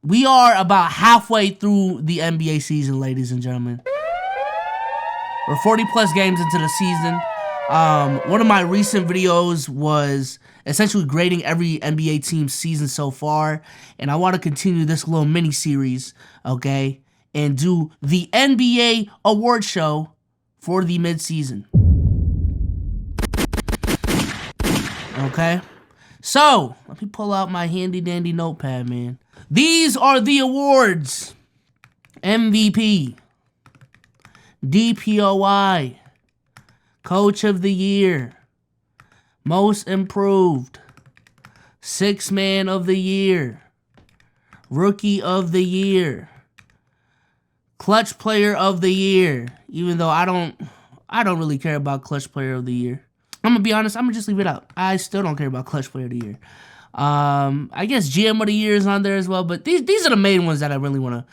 We are about halfway through the NBA season, ladies and gentlemen. We're 40 plus games into the season. One of my recent videos was essentially grading every NBA team's season so far, and I want to continue this little mini series, okay, and do the NBA award show for the mid-season. Okay, so let me pull out my handy dandy notepad, man. These are the awards: MVP, DPOI, Coach of the Year, Most Improved, Sixth Man of the Year, Rookie of the Year, Clutch Player of the Year. Even though I don't really care about Clutch Player of the Year. I'm gonna be honest. I'm gonna just leave it out. I still don't care about Clutch Player of the Year. I guess GM of the Year is on there as well, but these are the main ones that I really wanna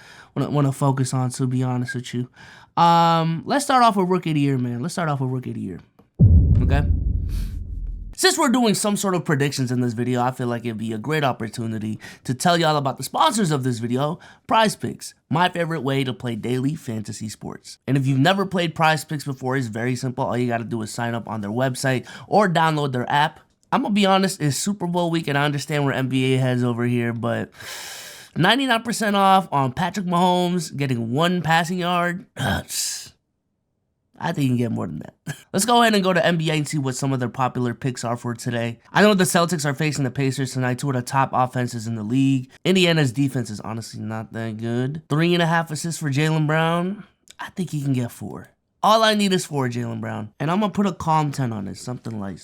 focus on. To be honest with you, let's start off with Rookie of the Year, man. Let's start off with Rookie of the Year. Okay. Since we're doing some sort of predictions in this video, I feel like it'd be a great opportunity to tell y'all about the sponsors of this video, Prize Picks, my favorite way to play daily fantasy sports. And if you've never played Prize Picks before, it's very simple. All you gotta do is sign up on their website or download their app. I'm gonna be honest, it's Super Bowl week and I understand where NBA heads over here, but 99% off on Patrick Mahomes getting 1 passing yard. I think you can get more than that. Let's go ahead and go to NBA and see what some of their popular picks are for today. I know the Celtics are facing the Pacers tonight, 2 of the top offenses in the league. Indiana's defense is honestly not that good. 3.5 assists for Jaylen Brown. I think he can get 4. All I need is 4, Jaylen Brown. And I'm going to put a calm 10 on it. Something light.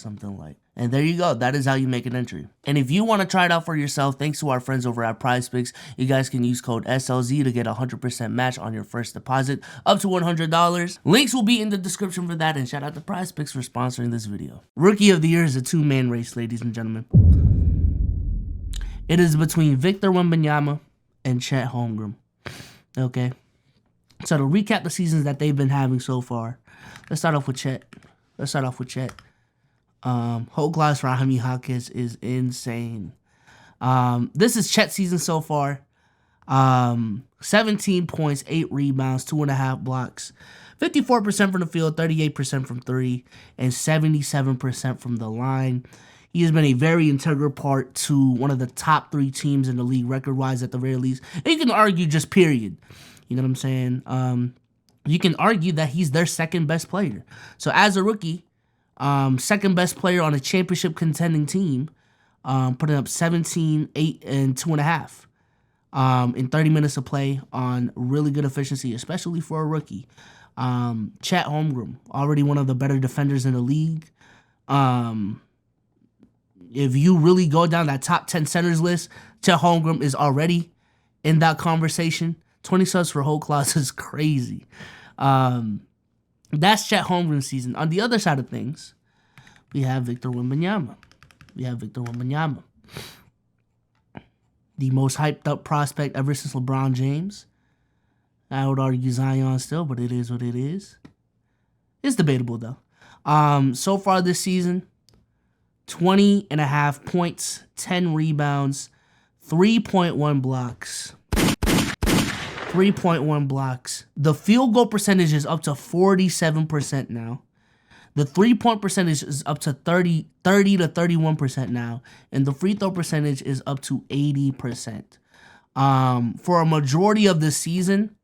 And there you go. That is how you make an entry. And if you want to try it out for yourself, thanks to our friends over at Prize Picks, you guys can use code SLZ to get a 100% match on your first deposit up to $100. Links will be in the description for that. And shout out to Prize Picks for sponsoring this video. Rookie of the Year is a 2-man race, ladies and gentlemen. It is between Victor Wembanyama and Chet Holmgren. Okay. So to recap the seasons that they've been having so far, let's start off with Chet. Whole class for Jaime Hawkins is insane. This is Chet's season so far. 17 points, 8 rebounds, 2.5 blocks, 54% from the field, 38% from 3, and 77% from the line. He has been a very integral part to one of the top 3 teams in the league, record-wise at the very least. And you can argue just period. You know what I'm saying? You can argue that he's their second best player. So as a rookie, second best player on a championship contending team, putting up 17, 8, and 2.5 in 30 minutes of play on really good efficiency, especially for a rookie. Chet Holmgren, already one of the better defenders in the league. If you really go down that top 10 centers list, Chet Holmgren is already in that conversation. 20 subs for whole class is crazy. That's Chet Holmgren's season. On the other side of things, we have Victor Wembanyama. The most hyped up prospect ever since LeBron James. I would argue Zion still, but it is what it is. It's debatable though. So far this season, 20.5 points, 10 rebounds, 3.1 blocks. 3.1 blocks. The field goal percentage is up to 47% now. The 3-point percentage is up to 30 to 31% now. And the free throw percentage is up to 80%. For a majority of this season,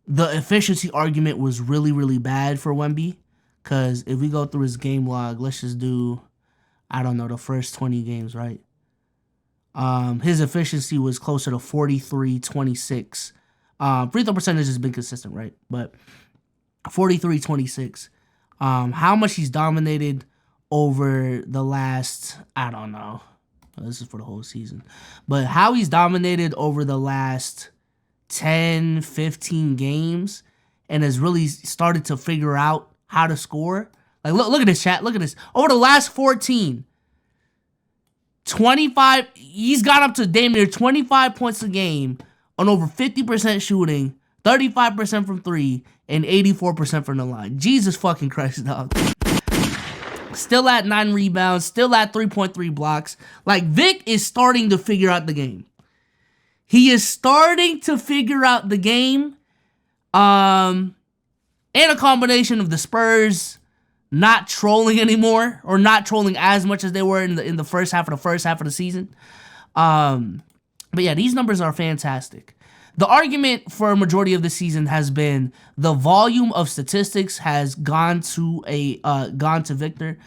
the efficiency argument was really, really bad for Wemby. Because if we go through his game log, let's just do, I don't know, the first 20 games, right? His efficiency was closer to 43-26. Free throw percentage has been consistent, right? But 43-26. How much he's dominated over the last, I don't know. This is for the whole season. But how he's dominated over the last 10, 15 games and has really started to figure out how to score. Like, look at this, chat. Look at this. Over the last 14, 25, he's got up to damn near 25 points a game on over 50% shooting, 35% from 3, and 84% from the line. Jesus fucking Christ, dog. Still at 9 rebounds, still at 3.3 blocks. Like, Vic is starting to figure out the game. He is starting to figure out the game. And a combination of the Spurs not trolling anymore, or not trolling as much as they were in the first half of the season. But yeah, these numbers are fantastic. The argument for a majority of the season has been the volume of statistics has gone to Victor.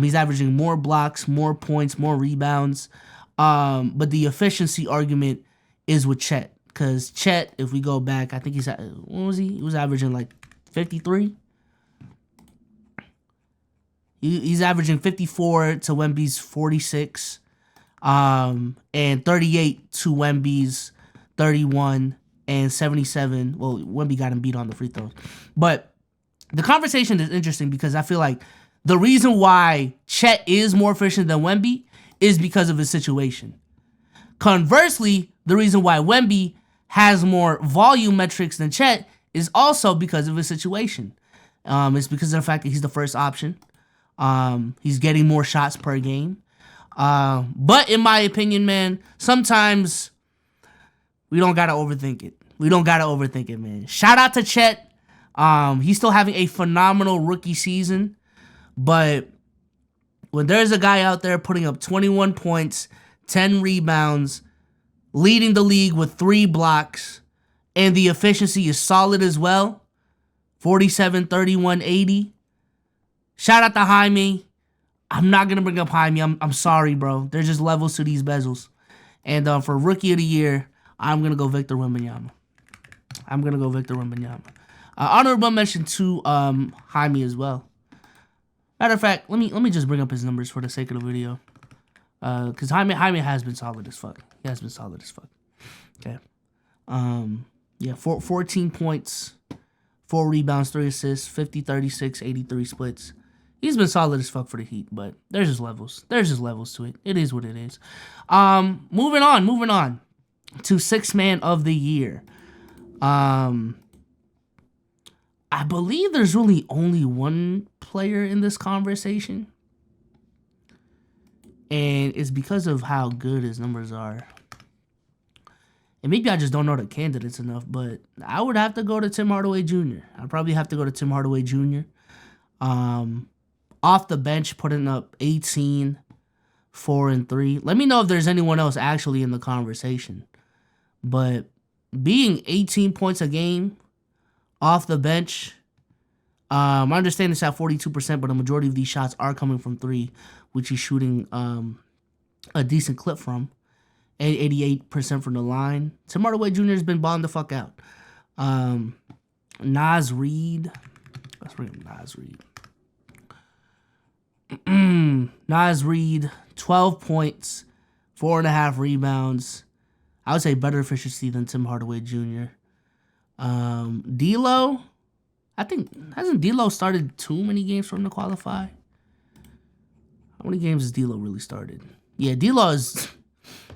He's averaging more blocks, more points, more rebounds. But the efficiency argument is with Chet. Because Chet, if we go back, I think what was he? He was averaging like 53. He's averaging 54 to Wemby's 46. And 38 to Wemby's 31 and 77. Well, Wemby got him beat on the free throws. But the conversation is interesting because I feel like the reason why Chet is more efficient than Wemby is because of his situation. Conversely, the reason why Wemby has more volume metrics than Chet is also because of his situation. It's because of the fact that he's the first option. He's getting more shots per game. But in my opinion, man, sometimes we don't gotta overthink it. Man. Shout out to Chet. He's still having a phenomenal rookie season. But when there's a guy out there putting up 21 points, 10 rebounds, leading the league with 3 blocks, and the efficiency is solid as well, 47, 31, 80. Shout out to Jaime. I'm not going to bring up Jaime. I'm sorry, bro. There's just levels to these bezels. And for Rookie of the Year, I'm going to go Victor Wembanyama. Honorable mention to Jaime as well. Matter of fact, let me just bring up his numbers for the sake of the video. Because Jaime has been solid as fuck. Okay. 14 points, 4 rebounds, 3 assists, 50, 36, 83 splits. He's been solid as fuck for the Heat, but there's just levels. To it. It is what it is. Moving on to Sixth Man of the Year. I believe there's really only one player in this conversation. And it's because of how good his numbers are. And maybe I just don't know the candidates enough, but I would have to go to Tim Hardaway Jr. I'd probably have to go to Tim Hardaway Jr. Off the bench, putting up 18, 4, and 3. Let me know if there's anyone else actually in the conversation. But being 18 points a game off the bench, I understand it's at 42%, but a majority of these shots are coming from 3, which he's shooting a decent clip from. 88% from the line. Tim Hardaway Jr. has been balling the fuck out. Nas Reed. Let's bring up Nas Reed. Nas Reed, 12 points, 4.5 rebounds. I would say better efficiency than Tim Hardaway Jr. D'Lo, I think, hasn't D'Lo started too many games for him to qualify? How many games has D'Lo really started? Yeah,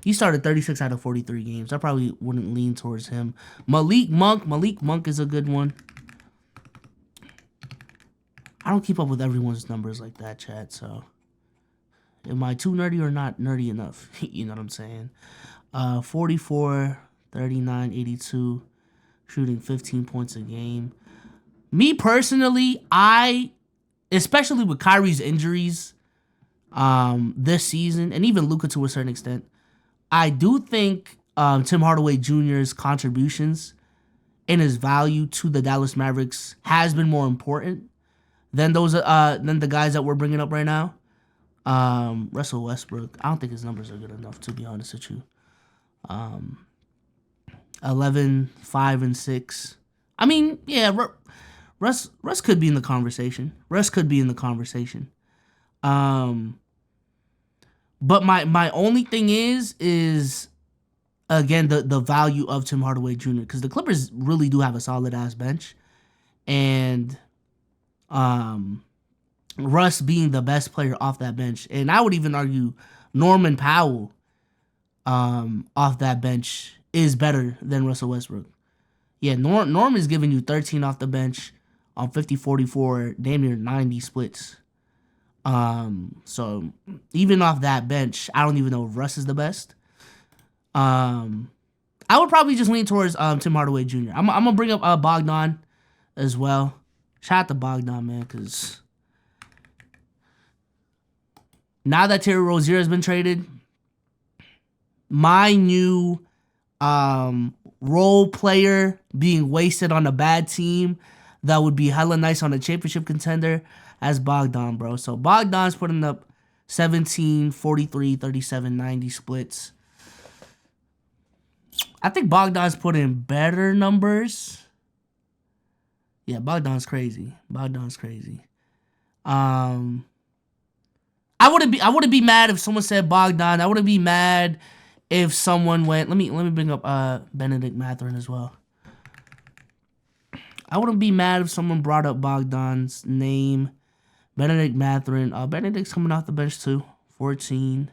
he started 36 out of 43 games. I probably wouldn't lean towards him. Malik Monk is a good one. I don't keep up with everyone's numbers like that, chat, so am I too nerdy or not nerdy enough? You know what I'm saying? 44, 39, 82, shooting 15 points a game. Me personally, especially with Kyrie's injuries this season, and even Luka to a certain extent, I do think Tim Hardaway Jr.'s contributions and his value to the Dallas Mavericks has been more important than the guys that we're bringing up right now. Russell Westbrook, I don't think his numbers are good enough, to be honest with you. 11, 5, and 6. I mean, yeah, Russ could be in the conversation. But my only thing is again the value of Tim Hardaway Jr. because the Clippers really do have a solid ass bench, and Russ being the best player off that bench, and I would even argue Norman Powell off that bench is better than Russell Westbrook. Yeah, Norm is giving you 13 off the bench on 50, 44, damn near 90 splits. So even off that bench, I don't even know if Russ is the best. I would probably just lean towards Tim Hardaway Jr. I'm gonna bring up Bogdan as well. Shout out to Bogdan, man, because now that Terry Rozier has been traded, my new role player being wasted on a bad team that would be hella nice on a championship contender as Bogdan, bro. So Bogdan's putting up 17, 43, 37, 90 splits. I think Bogdan's put in better numbers. Yeah, Bogdan's crazy. Bogdan's crazy. I wouldn't be mad if someone said Bogdan. I wouldn't be mad if someone went. Let me bring up Benedict Mathurin as well. I wouldn't be mad if someone brought up Bogdan's name. Benedict Mathurin. Benedict's coming off the bench too. 14.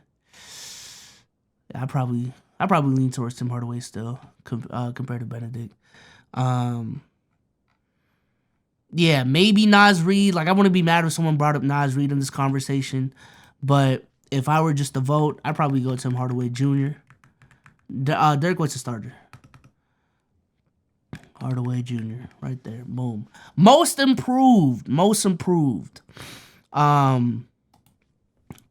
Yeah, I probably lean towards Tim Hardaway still compared to Benedict. Yeah, maybe Naz Reid. Like, I wouldn't be mad if someone brought up Naz Reid in this conversation. But if I were just to vote, I'd probably go Tim Hardaway Jr. Derek White's a starter. Hardaway Jr. right there. Boom. Most improved.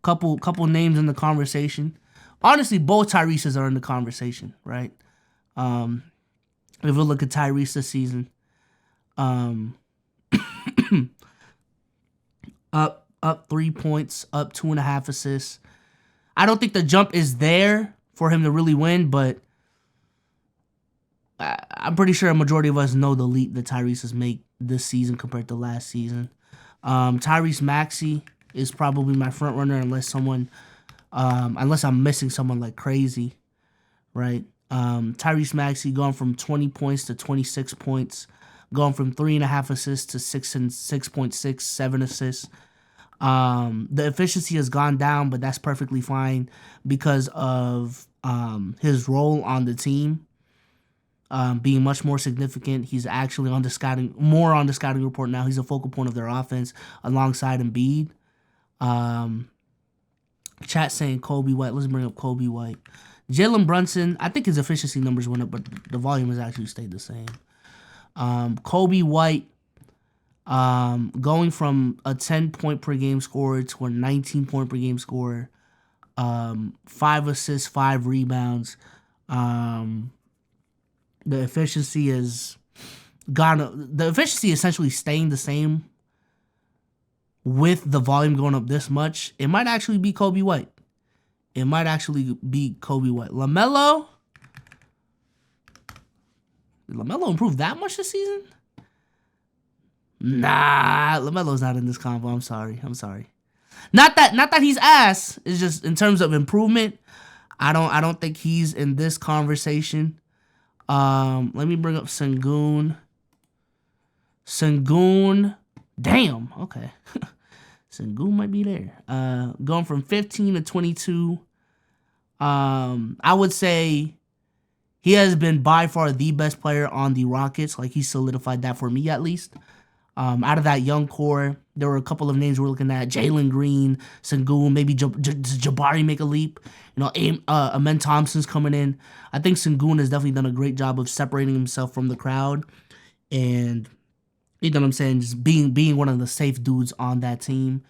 Couple names in the conversation. Honestly, both Tyrese's are in the conversation, right? If we look at Tyrese this season, up 3 points, up 2.5 assists. I don't think the jump is there for him to really win, but I'm pretty sure a majority of us know the leap that Tyrese has made this season compared to last season. Tyrese Maxey is probably my front runner unless I'm missing someone like crazy, right? Tyrese Maxey going from 20 points to 26 points, going from 3.5 assists to 6.6, 7 assists. The efficiency has gone down, but that's perfectly fine because of his role on the team being much more significant. He's actually on the scouting report now. He's a focal point of their offense alongside Embiid. Chat saying Kobe White. Let's bring up Kobe White. Jalen Brunson, I think his efficiency numbers went up, but the volume has actually stayed the same. Kobe White going from a 10-point per game scorer to a 19-point per game scorer. 5 assists, 5 rebounds. The efficiency is essentially staying the same with the volume going up this much. It might actually be Kobe White. LaMelo? Did LaMelo improve that much this season? Nah, LaMelo's not in this combo. I'm sorry. Not that he's ass. It's just in terms of improvement, I don't think he's in this conversation. Let me bring up Sengun. Damn, okay. Sengun might be there. Going from 15 to 22. I would say he has been by far the best player on the Rockets. Like, he solidified that for me, at least. Out of that young core, there were a couple of names we're looking at. Jalen Green, Sengun, maybe does Jabari make a leap? Amen Thompson's coming in. I think Sengun has definitely done a great job of separating himself from the crowd. And, you know what I'm saying, just being one of the safe dudes on that team.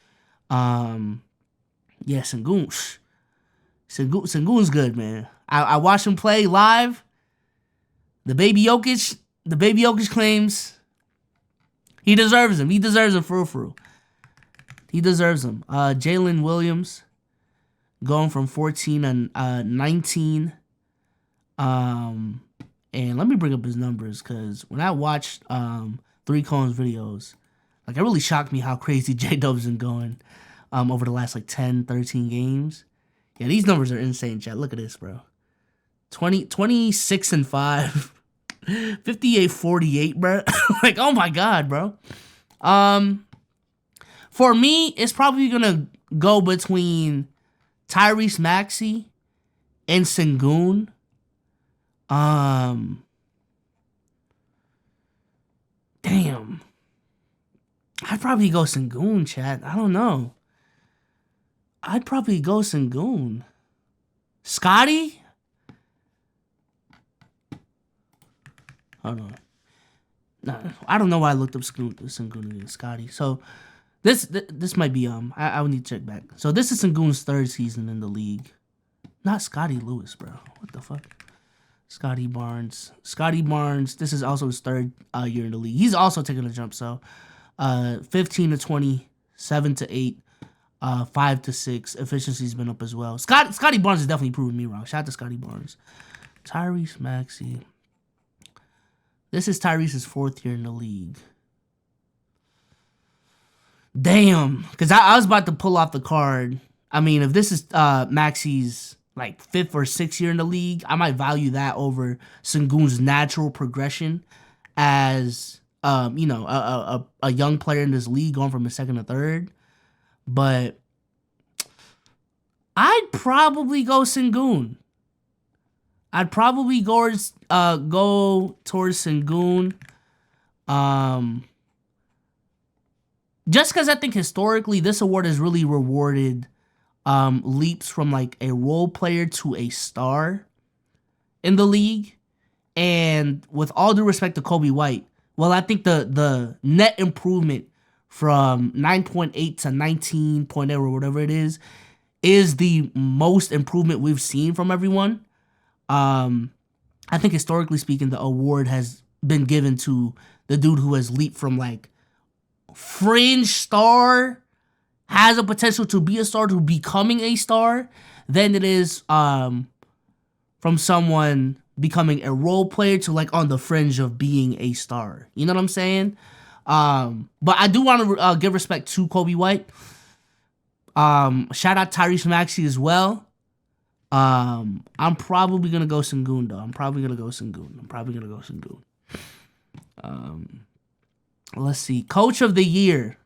Yeah, Sengun's good, man. I watched him play live. The baby Jokic claims he deserves him. He deserves him for real. He deserves him. Jalen Williams going from 14 and 19. And let me bring up his numbers, because when I watched 3 Cone's videos, like, it really shocked me how crazy J-Dub's been going over the last 10, 13 games. Yeah, these numbers are insane, chat. Look at this, bro. 26 and 5. 58-48, bro. Like, oh my God, bro. For me, it's probably gonna go between Tyrese Maxey and Sengun. Damn. I'd probably go Sengun, chat. I don't know. I'd probably go Sengun. Scotty? Hold on. No, I don't know why I looked up Sengun and Scotty. So this might be I would need to check back. So this is Sengun's third season in the league. Not Scotty Lewis, bro. What the fuck? Scotty Barnes. Scotty Barnes. This is also his third year in the league. He's also taking a jump. So 15 to 20, 7 to 8, 5 to 6. Efficiency's been up as well. Scotty Barnes has definitely proven me wrong. Shout out to Scotty Barnes. Tyrese Maxey. This is Tyrese's fourth year in the league. Damn. Because I was about to pull off the card. I mean, if this is Maxey's like fifth or sixth year in the league, I might value that over Sengun's natural progression as, you know, a young player in this league going from a second to third. But I'd probably go Sengun. I'd probably go towards Sengun. Just because I think historically this award has really rewarded leaps from like a role player to a star in the league. And with all due respect to Kobe White, well, I think the net improvement from 9.8 to 19.0 or whatever it is the most improvement we've seen from everyone. I think historically speaking, the award has been given to the dude who has leaped from like fringe star, has a potential to be a star, to becoming a star, than it is from someone becoming a role player to like on the fringe of being a star. You know what I'm saying? But I do want to give respect to Kobe White. Shout out Tyrese Maxey as well. I'm probably gonna go Sengun though. I'm probably gonna go Sengun. Let's see. Coach of the year.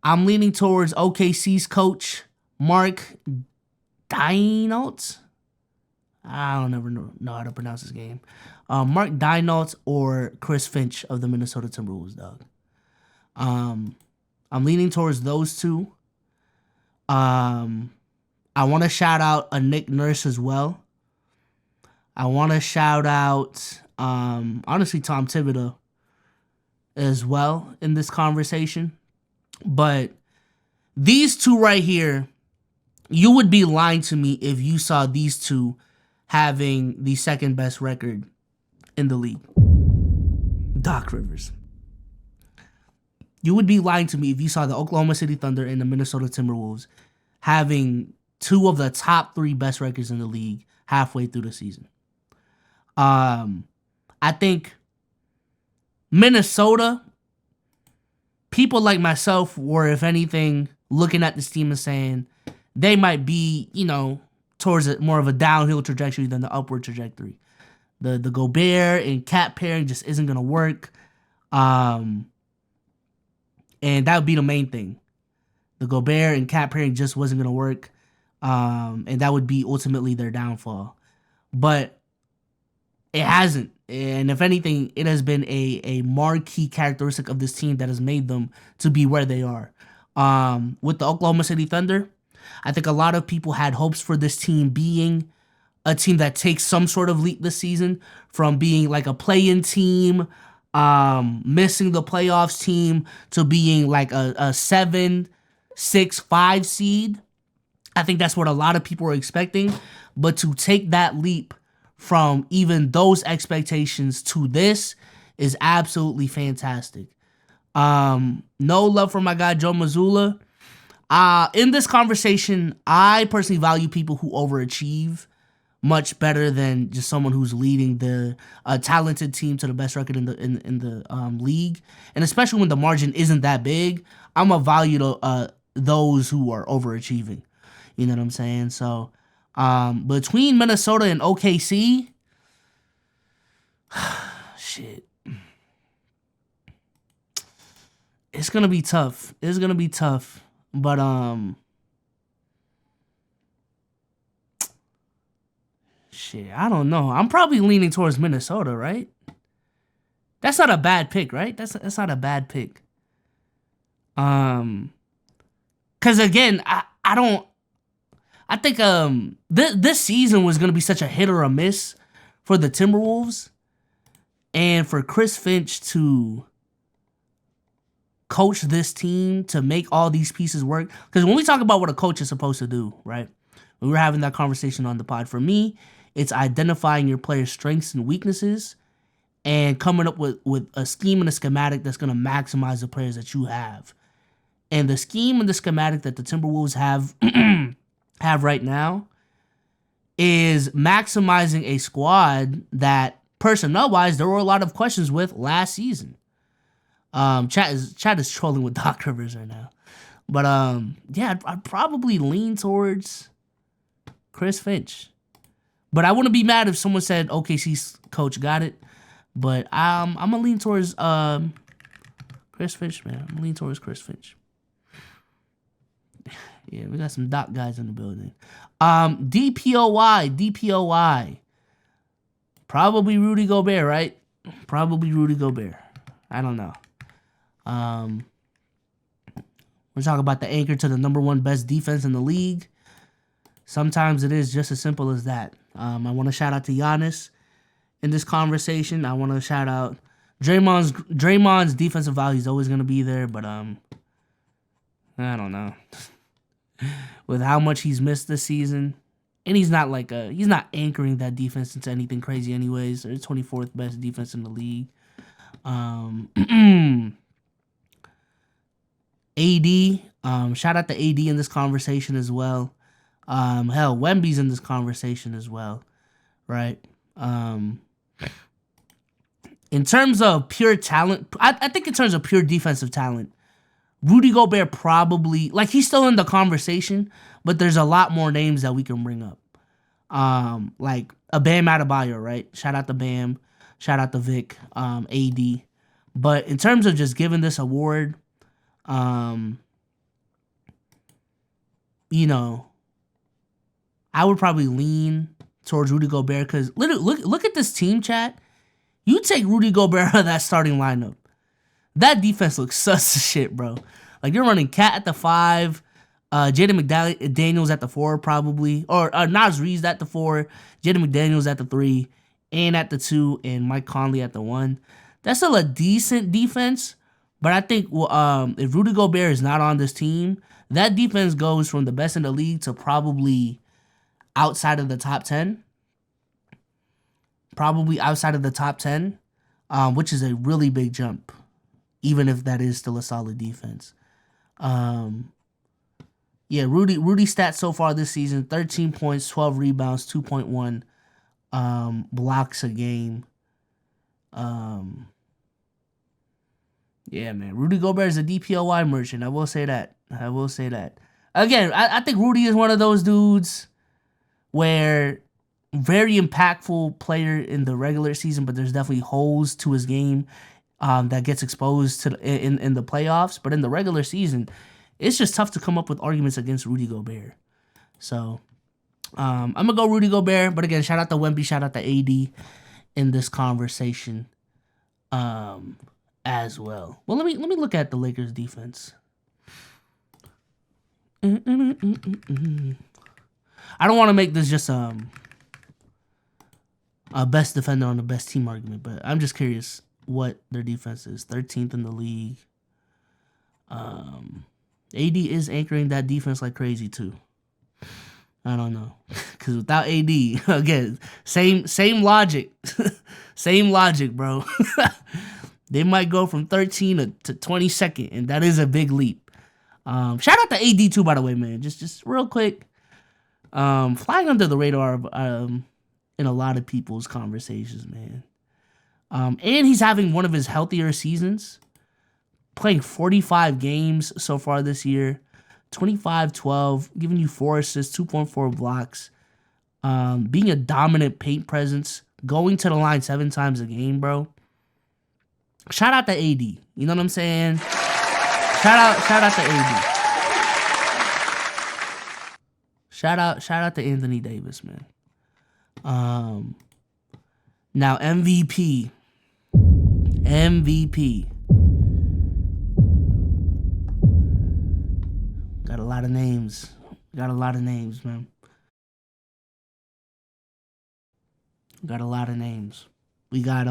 I'm leaning towards OKC's coach, Mark Daigneault. I don't ever know how to pronounce his name. Mark Daigneault or Chris Finch of the Minnesota Timberwolves, dog. I'm leaning towards those two. I want to shout out a Nick Nurse as well. I want to shout out, honestly, Tom Thibodeau as well in this conversation. But these two right here, you would be lying to me if you saw these two having the second best record in the league. Doc Rivers. You would be lying to me if you saw the Oklahoma City Thunder and the Minnesota Timberwolves having two of the top three best records in the league halfway through the season. I think Minnesota, people like myself were, if anything, looking at this team and saying they might be, you know, towards more of a downhill trajectory than the upward trajectory. The Gobert and Cat pairing just isn't going to work. And that would be the main thing. The Gobert and Cat pairing just wasn't going to work. And that would be ultimately their downfall. But it hasn't. And if anything, it has been a marquee characteristic of this team that has made them to be where they are. With the Oklahoma City Thunder, I think a lot of people had hopes for this team being a team that takes some sort of leap this season from being like a play-in team, missing the playoffs team, to being like a 7, 6, 5 seed. I think that's what a lot of people are expecting. But to take that leap from even those expectations to this is absolutely fantastic. No love for my guy Joe Mazzulla. In this conversation, I personally value people who overachieve much better than just someone who's leading the talented team to the best record in the league. And especially when the margin isn't that big, I'm a value to those who are overachieving. You know what I'm saying? So between Minnesota and OKC, shit, it's gonna be tough. But shit, I don't know. I'm probably leaning towards Minnesota, right? That's not a bad pick, right? That's not a bad pick. Cause again, I think this season was gonna be such a hit or a miss for the Timberwolves and for Chris Finch to coach this team to make all these pieces work. Because when we talk about what a coach is supposed to do, right? When we were having that conversation on the pod, for me, it's identifying your players' strengths and weaknesses and coming up with a scheme and a schematic that's going to maximize the players that you have. And the scheme and the schematic that the Timberwolves have right now is maximizing a squad that, personnel-wise, there were a lot of questions with last season. Chat is trolling with Doc Rivers right now. But, yeah, I'd probably lean towards Chris Finch. But I wouldn't be mad if someone said OKC's coach got it. But I'm going to lean towards Chris Finch, man. I'm going to lean towards Chris Finch. Yeah, we got some Doc guys in the building. DPOY. Probably Rudy Gobert, right? Probably Rudy Gobert. I don't know. We're talking about the anchor to the number one best defense in the league. Sometimes it is just as simple as that. I want to shout out to Giannis in this conversation. I want to shout out Draymond's defensive value is always going to be there, but I don't know. With how much he's missed this season, and he's not anchoring that defense into anything crazy anyways. They're the 24th best defense in the league. AD, shout out to AD in this conversation as well. Hell, Wemby's in this conversation as well, right? In terms of pure talent, I think in terms of pure defensive talent, Rudy Gobert probably, he's still in the conversation, but there's a lot more names that we can bring up. Like a Bam Adebayo, right? Shout out to Bam. Shout out to Vic, AD. But in terms of just giving this award, I would probably lean towards Rudy Gobert because look at this team, chat. You take Rudy Gobert out of that starting lineup. That defense looks sus as shit, bro. Like, you're running Cat at the 5, Jaden McDaniels at the 4, probably. Or Naz Reid's at the 4, Jaden McDaniels at the 3, and at the 2, and Mike Conley at the 1. That's still a decent defense, but I think if Rudy Gobert is not on this team, that defense goes from the best in the league to probably outside of the top 10. Probably outside of the top 10, which is a really big jump, even if that is still a solid defense. Rudy stats so far this season: 13 points, 12 rebounds, 2.1 blocks a game. Man, Rudy Gobert is a DPOY merchant. I will say that. Again, I think Rudy is one of those dudes where very impactful player in the regular season, but there's definitely holes to his game that gets exposed in the playoffs. But in the regular season, it's just tough to come up with arguments against Rudy Gobert. So I'm gonna go Rudy Gobert. But again, shout out to Wemby, shout out to AD in this conversation as well. Well, let me look at the Lakers defense. I don't want to make this just a best defender on the best team argument, but I'm just curious what their defense is. 13th in the league. AD is anchoring that defense like crazy too. I don't know, because without AD, again, same logic, same logic, bro. They might go from 13 to 22nd, and that is a big leap. Shout out to AD too, by the way, man. Just real quick, flying under the radar in a lot of people's conversations, man. And he's having one of his healthier seasons, playing 45 games so far this year, 25-12, giving you 4 assists, 2.4 blocks, being a dominant paint presence, going to the line 7 times a game, bro. Shout out to AD. You know what I'm saying? Shout out to AD. Shout out to Anthony Davis, man. Now MVP. Got a lot of names. Man. We got a lot of names. We got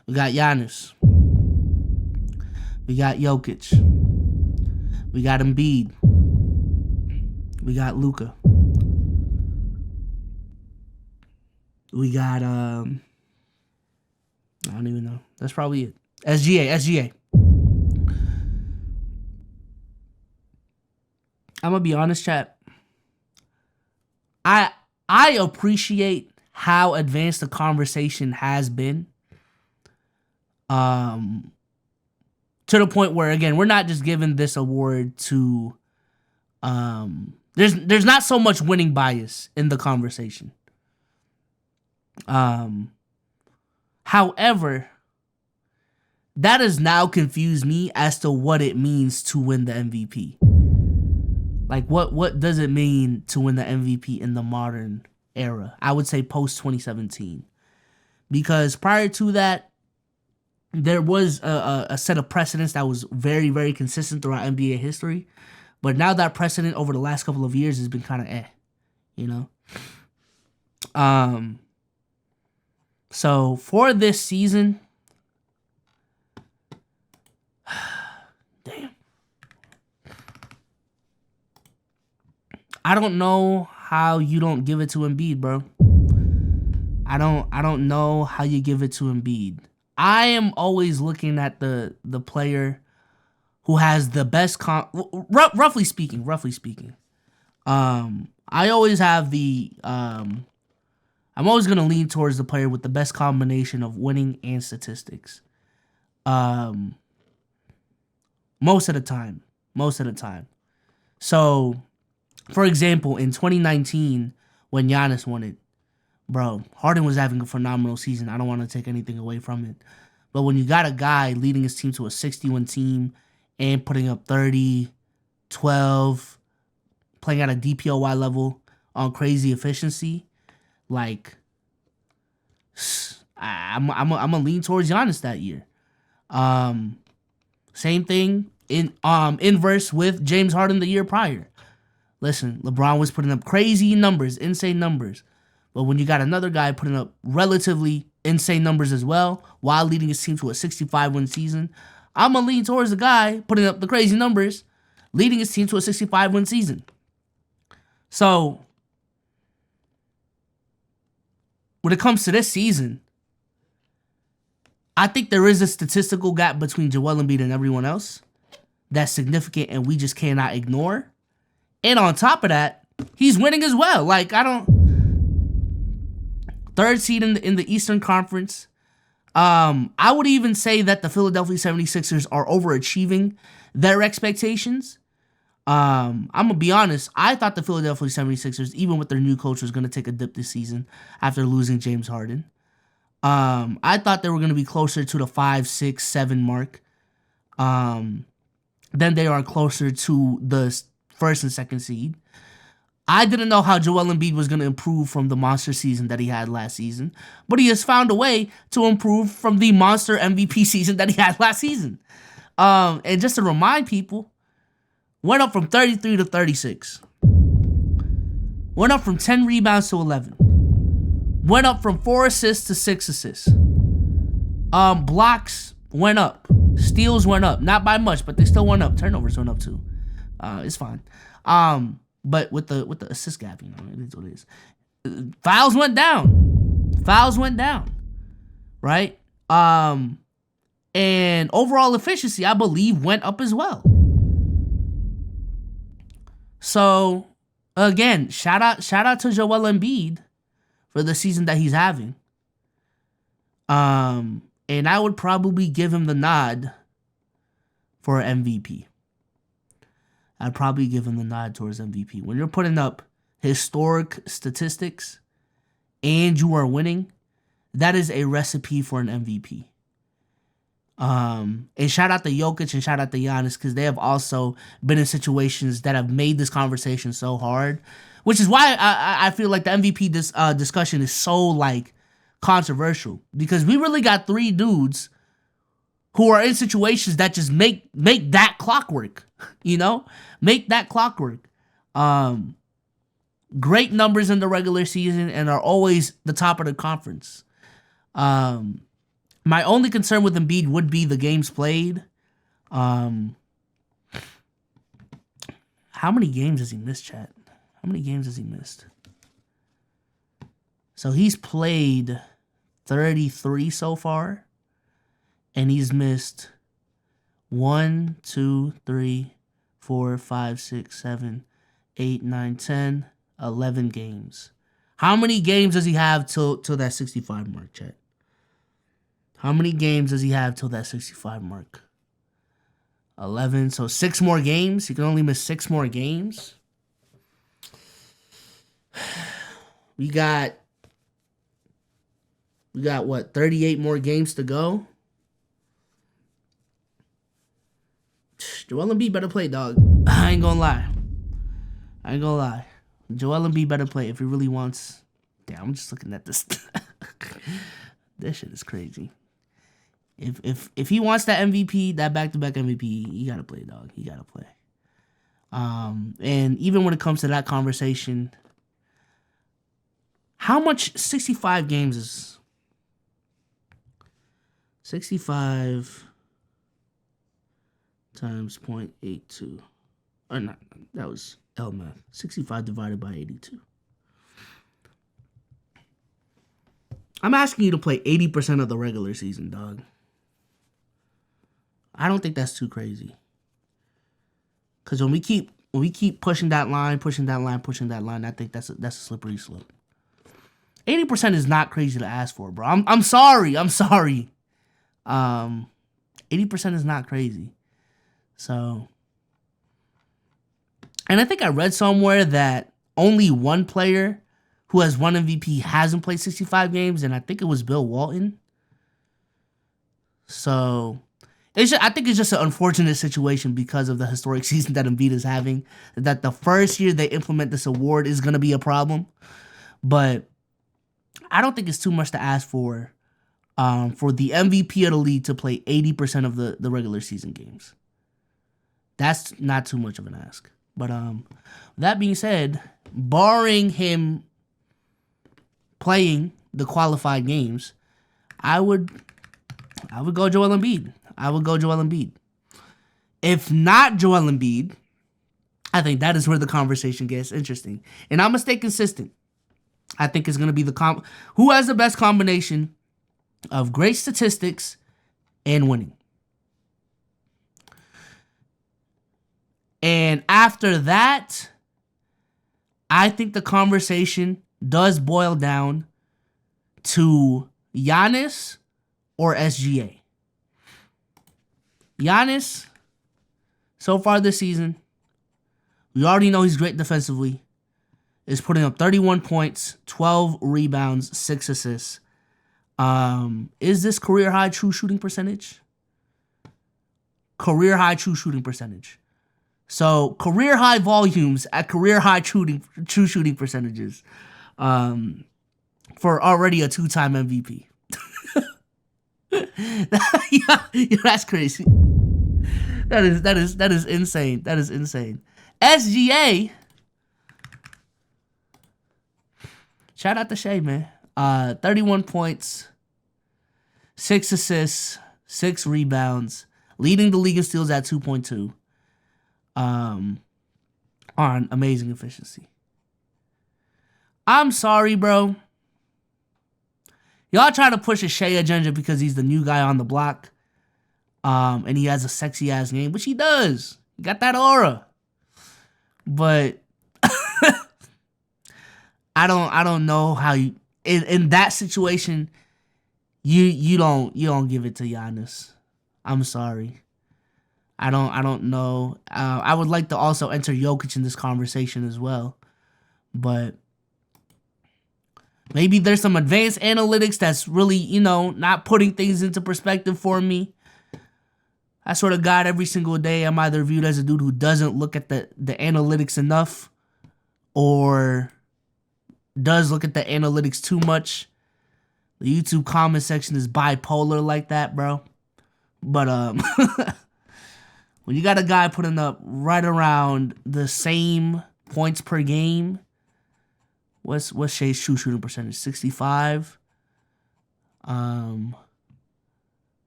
Giannis. We got Jokic. We got Embiid. We got Luka. We got I don't even know. That's probably it. SGA. I'm gonna be honest, chat. I appreciate how advanced the conversation has been. To the point where, again, we're not just giving this award to there's not so much winning bias in the conversation. However, that has now confused me as to what it means to win the MVP. Like, what does it mean to win the MVP in the modern era? I would say post 2017. Because prior to that, there was a set of precedents that was very, very consistent throughout NBA history. But now that precedent over the last couple of years has been kind of you know? So for this season, damn. I don't know how you don't give it to Embiid, bro. I don't know how you give it to Embiid. I am always looking at the player who has the best roughly speaking. I always have I'm always going to lean towards the player with the best combination of winning and statistics. Most of the time. So, for example, in 2019, when Giannis won it, bro, Harden was having a phenomenal season. I don't want to take anything away from it. But when you got a guy leading his team to a 60-win team and putting up 30, 12, playing at a DPOY level on crazy efficiency, like, I'm gonna lean towards Giannis that year. Same thing in inverse with James Harden the year prior. Listen, LeBron was putting up crazy numbers, insane numbers. But when you got another guy putting up relatively insane numbers as well, while leading his team to a 65-win season, I'm going to lean towards the guy putting up the crazy numbers, leading his team to a 65-win season. So, when it comes to this season, I think there is a statistical gap between Joel Embiid and everyone else that's significant and we just cannot ignore. And on top of that, he's winning as well. Like, third seed in the Eastern Conference. I would even say that the Philadelphia 76ers are overachieving their expectations. I'm going to be honest. I thought the Philadelphia 76ers, even with their new coach, was going to take a dip this season after losing James Harden. I thought they were going to be closer to the 5, 6, 7 mark than they are closer to the first and second seed. I didn't know how Joel Embiid was going to improve from the monster season that he had last season, but he has found a way to improve from the monster MVP season that he had last season. And just to remind people, went up from 33 to 36. Went up from 10 rebounds to 11. Went up from 4 assists to 6 assists. Blocks went up. Steals went up. Not by much, but they still went up. Turnovers went up too. It's fine. But with the assist gap, you know, it is what it is. Fouls went down. Right? And overall efficiency, I believe, went up as well. So, again, shout out to Joel Embiid for the season that he's having. And I would probably give him the nod for MVP. I'd probably give him the nod towards MVP. When you're putting up historic statistics and you are winning, that is a recipe for an MVP. And shout out to Jokic and shout out to Giannis because they have also been in situations that have made this conversation so hard, which is why I feel like the MVP discussion is so like controversial because we really got 3 dudes who are in situations that just make that clock work, you know? Make that clock work. great numbers in the regular season and are always the top of the conference. My only concern with Embiid would be the games played. How many games has he missed, chat? How many games has he missed? So he's played 33 so far. And he's missed 1, 2, 3, 4, 5, 6, 7, 8, 9, 10, 11 games. How many games does he have till that 65 mark, chat? How many games does he have till that 65 mark? 11. So 6 more games. He can only miss 6 more games. We got what, 38 more games to go? Joel Embiid better play, dog. I ain't gonna lie. Joel Embiid better play if he really wants. Damn, I'm just looking at this. This shit is crazy. If he wants that MVP, that back-to-back MVP, he gotta play, dog. He gotta play. And even when it comes to that conversation, how much 65 games is 65 times 0.82? Or not, that was L math. 65 divided by 82. I'm asking you to play 80% of the regular season, dog. I don't think that's too crazy. Because when we keep pushing that line, I think that's a slippery slope. 80% is not crazy to ask for, bro. I'm sorry. 80% is not crazy. So, and I think I read somewhere that only one player who has won MVP hasn't played 65 games, and I think it was Bill Walton. So, I think it's just an unfortunate situation because of the historic season that Embiid is having, that the first year they implement this award is going to be a problem. But I don't think it's too much to ask for the MVP of the league to play 80% of the regular season games. That's not too much of an ask. But that being said, barring him playing the qualified games, I would go Joel Embiid. If not Joel Embiid, I think that is where the conversation gets interesting. And I'm going to stay consistent. I think it's going to be who has the best combination of great statistics and winning. And after that, I think the conversation does boil down to Giannis or SGA. Giannis, so far this season, we already know he's great defensively, is putting up 31 points, 12 rebounds, 6 assists. Is this career high true shooting percentage? Career high true shooting percentage. So career high volumes at career high true shooting percentages for already a 2-time MVP. Yeah, that's crazy. That is insane. That is insane. SGA. Shout out to Shea, man. 31 points, 6 assists, 6 rebounds, leading the league in steals at 2.2. On amazing efficiency. I'm sorry, bro. Y'all try to push a Shea agenda because he's the new guy on the block. And he has a sexy ass name, which he does. He got that aura. But I don't know how you in that situation you don't give it to Giannis. I'm sorry. I don't know. I would like to also enter Jokic in this conversation as well. But maybe there's some advanced analytics that's really, not putting things into perspective for me. I sort of got every single day. I'm either viewed as a dude who doesn't look at the analytics enough or does look at the analytics too much. The YouTube comment section is bipolar like that, bro. But when you got a guy putting up right around the same points per game What's Shea's true shooting percentage? 65.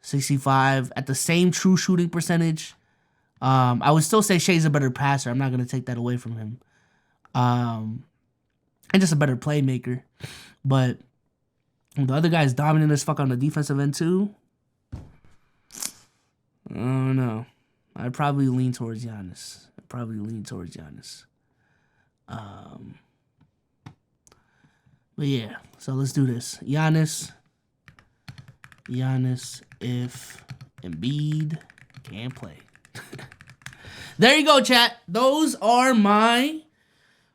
65 at the same true shooting percentage. I would still say Shea's a better passer. I'm not gonna take that away from him. And just a better playmaker. But the other guy's dominant as fuck on the defensive end too. I don't know. I'd probably lean towards Giannis. But yeah, so let's do this. Giannis if Embiid can't play. There you go, chat. Those are my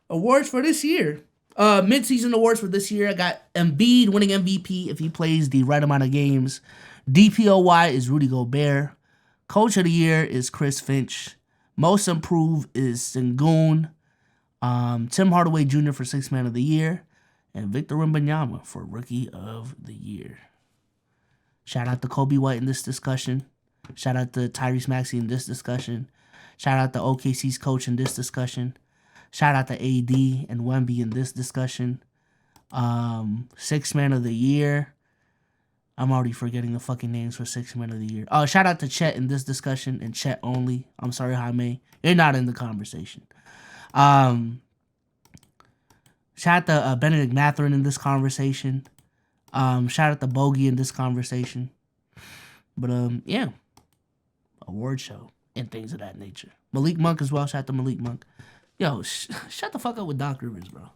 awards for this year. Mid-season awards for this year. I got Embiid winning MVP if he plays the right amount of games. DPOY is Rudy Gobert. Coach of the year is Chris Finch. Most improved is Sengun. Tim Hardaway Jr. for Sixth Man of the Year. And Victor Wembanyama for Rookie of the Year. Shout out to Kobe White in this discussion. Shout out to Tyrese Maxey in this discussion. Shout out to OKC's coach in this discussion. Shout out to AD and Wemby in this discussion. Sixth Man of the Year. I'm already forgetting the fucking names for Sixth Man of the Year. Shout out to Chet in this discussion and Chet only. I'm sorry, Jaime. You're not in the conversation. Shout out to Benedict Mathurin in this conversation. Shout out to Bogey in this conversation. But, yeah. Award show and things of that nature. Malik Monk as well. Shout out to Malik Monk. Yo, shut the fuck up with Doc Rivers, bro.